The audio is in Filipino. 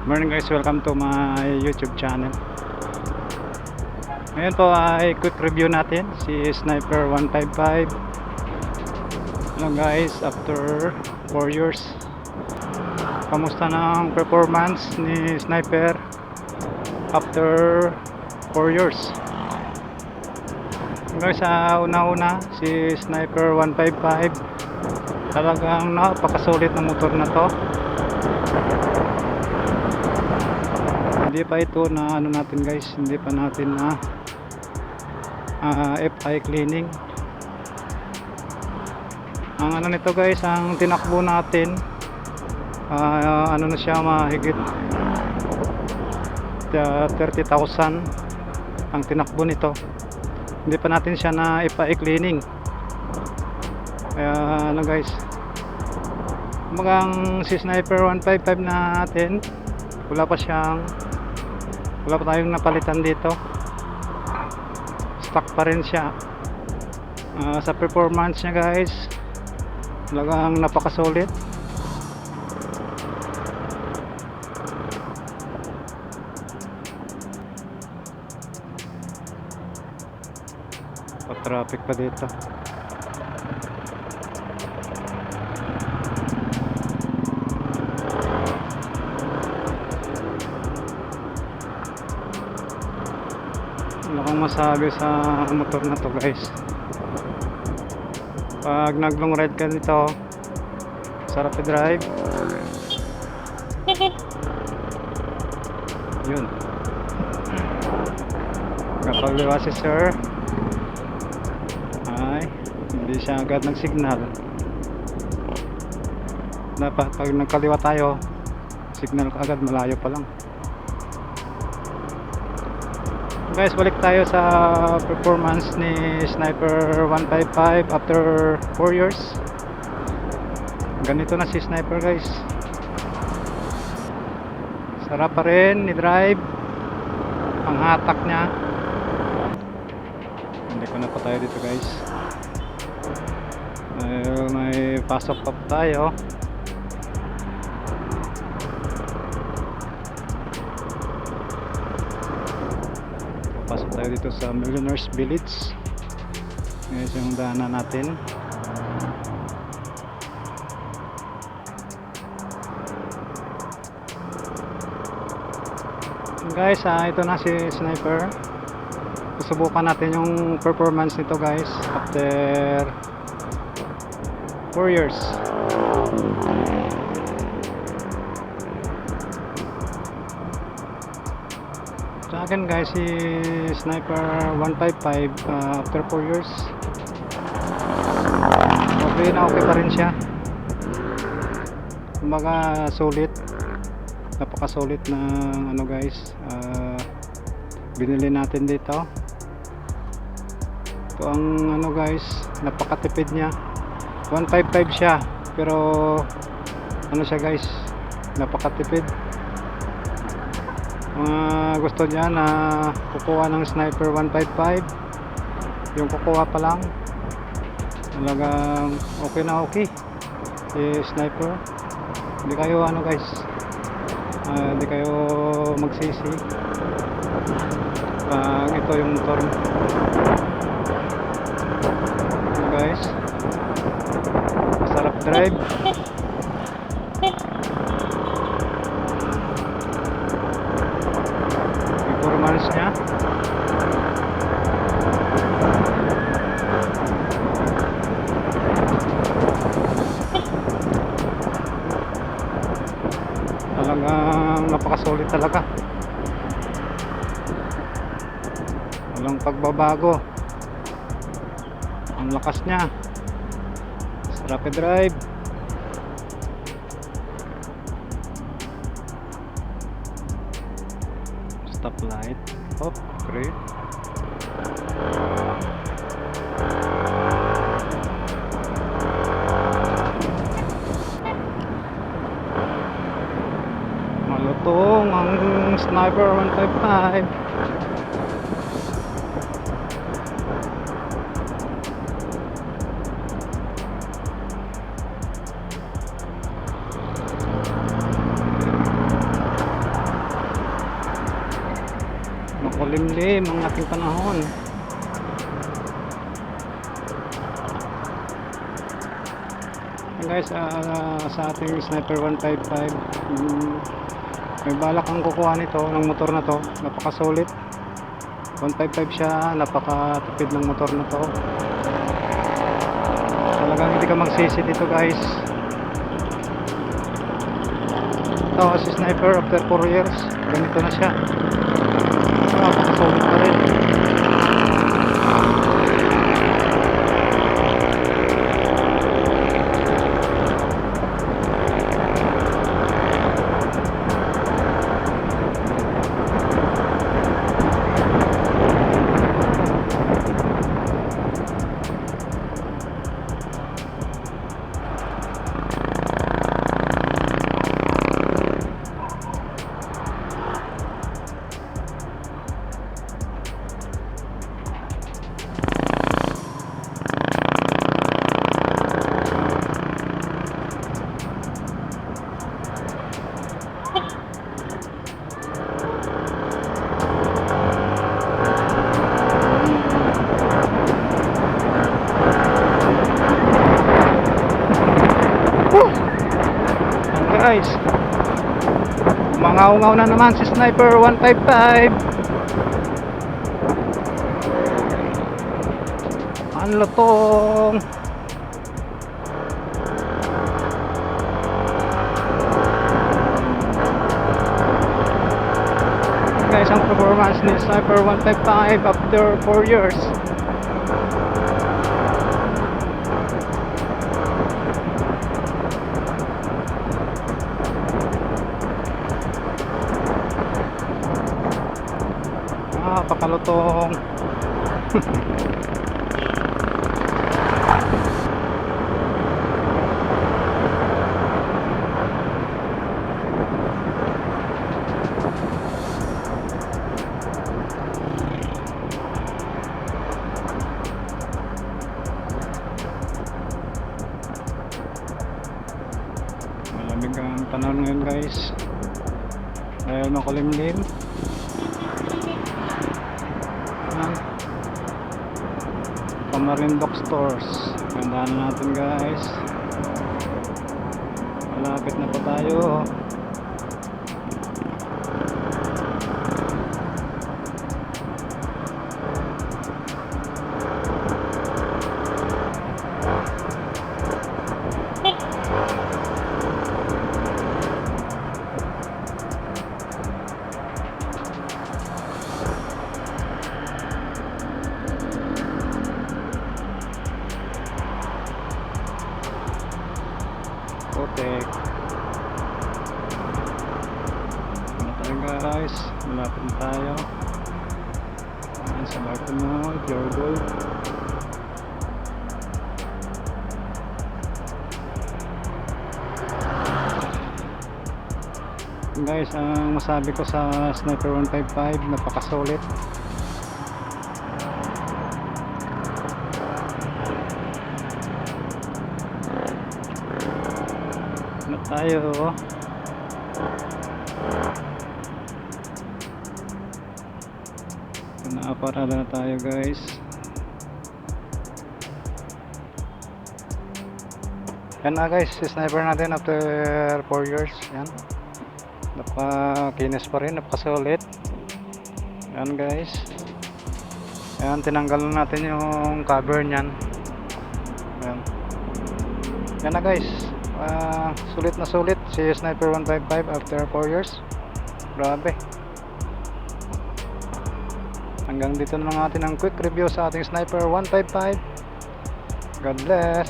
Morning guys, welcome to my YouTube channel. Ngayon po ay quick review natin si Sniper 155. Hello guys, after 4 years, kamusta ng performance ni Sniper after 4 years? Guys, sa una-una si Sniper 155, talagang napakasulit na motor na to. Hindi pa ito na ano natin guys, hindi pa natin na FI cleaning. Ang ano nito guys, ang tinakbo natin ano na siya, mahigit 30,000 ang tinakbo nito. Hindi pa natin siya na FI cleaning. Kaya ano guys, magang si Sniper 155 natin, wala pa tayong napalitan dito. Stock pa rin siya. Sa performance niya guys, talagang napakasulit. Pa-traffic pa dito. Wala akong masabi sa motor na to guys. Pag nag long ride ka nito, sarap i-drive. Yun, kapag liwa si sir ay hindi siya agad nag-signal. Dapat pag nagkaliwa tayo, signal ka agad, malayo pa lang. Guys, balik tayo sa performance ni Sniper 155 after 4 years. Ganito na si Sniper guys. Sarap pa rin ni-drive. Ang hatak niya. Hindi ko na pa tayo dito guys. May pasok pa tayo. Pasok tayo dito sa Millionaires Village. Ngayon yung daanan natin. Guys, ito na si Sniper. Susubukan natin yung performance nito guys after 4 years. Sa akin guys, si Sniper 155 after 4 years, okay na okay pa rin siya. Kumbaga sulit, napakasulit na ano guys, binili natin dito. Ito ang ano guys, napakatipid niya. 155 siya pero ano siya guys, napakatipid. Gusto niya na kukuha ng Sniper 155, yung kukuha pa lang talagang okay na okay si Sniper. Hindi kayo ano guys, hindi kayo magsisi pag ito yung motor guys. Masarap drive. Performance niya talagang napakasulit talaga. Walang pagbabago. Ang lakas niya. Rapid drive. Stoplight. Oh, great. Malutong ang Sniper 155. makulimlim ang ating panahon. Guys, sa ating Sniper 155, may balak ang kukuha nito ng motor na to. Napakasulit, 155 siya, napakatipid ng motor na to. Talagang hindi ka magsisi dito guys. Ito si Sniper after 4 years, ganito na siya. Napakasulit pa rin. Guys, mangaw-ngaw na naman si Sniper 155. Ang lutong. Guys, ang performance ni Sniper 155 after 4 years. Pakalutong. Malamig ang panahon ngayon guys, dahil makulimlim. Marine Dock Stores, gandaan natin guys, malapit na pa tayo. Kotek. Ano tayo guys, malapit na tayo. Ayan sa Bartolomeo, Pure Gold. Guys, ang masabi ko sa Sniper 155, napakasulit. Na tayo. Naaparada na tayo guys. Yan na guys, si Sniper natin after 4 years. Yan, napakinis pa rin, napakasulit. Yan guys. Yan, tinanggal na natin yung cover nyan. Yan, yan na guys. Sulit na sulit si Sniper 155 after 4 years. Grabe. Hanggang dito na lang natin ang quick review sa ating Sniper 155. God bless.